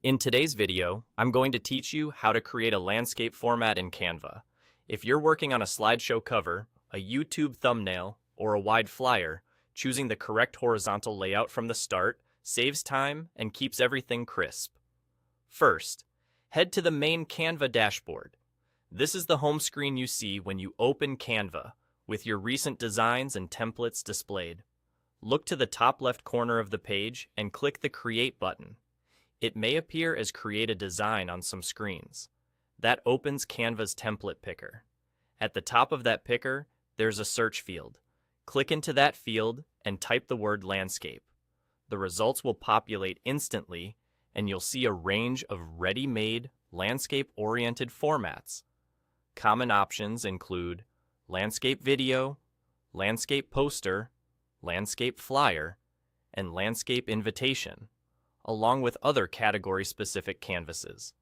In today's video, I'm going to teach you how to create a landscape format in Canva. If you're working on a slideshow cover, a YouTube thumbnail, or a wide flyer, choosing the correct horizontal layout from the start saves time and keeps everything crisp. First, head to the main Canva dashboard. This is the home screen you see when you open Canva, with your recent designs and templates displayed. Look to the top left corner of the page and click the Create button. It may appear as Create a Design on some screens. That opens Canva's template picker. At the top of that picker, there's a search field. Click into that field and type the word landscape. The results will populate instantly, and you'll see a range of ready-made, landscape-oriented formats. Common options include landscape video, landscape poster, landscape flyer, and landscape invitation, along with other category-specific canvases.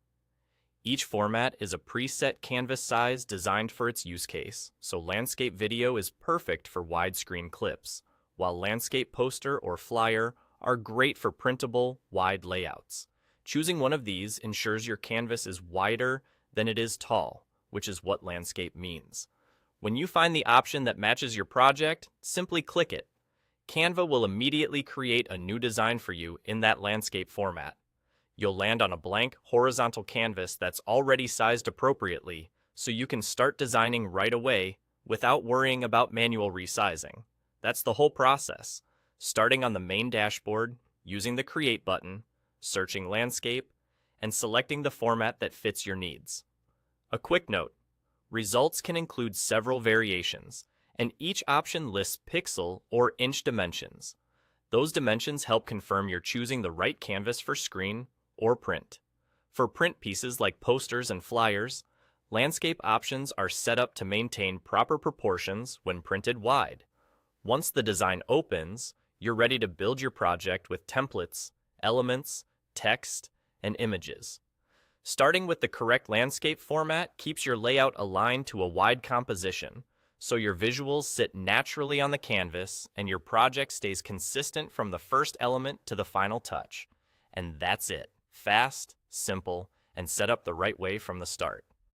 Each format is a preset canvas size designed for its use case, so landscape video is perfect for widescreen clips, while landscape poster or flyer are great for printable, wide layouts. Choosing one of these ensures your canvas is wider than it is tall, which is what landscape means. When you find the option that matches your project, simply click it. Canva will immediately create a new design for you in that landscape format. You'll land on a blank, horizontal canvas that's already sized appropriately, so you can start designing right away without worrying about manual resizing. That's the whole process, starting on the main dashboard, using the Create button, searching landscape, and selecting the format that fits your needs. A quick note, results can include several variations, and each option lists pixel or inch dimensions. Those dimensions help confirm you're choosing the right canvas for screen or print. For print pieces like posters and flyers, landscape options are set up to maintain proper proportions when printed wide. Once the design opens, you're ready to build your project with templates, elements, text, and images. Starting with the correct landscape format keeps your layout aligned to a wide composition, so your visuals sit naturally on the canvas and your project stays consistent from the first element to the final touch. And that's it. Fast, simple, and set up the right way from the start.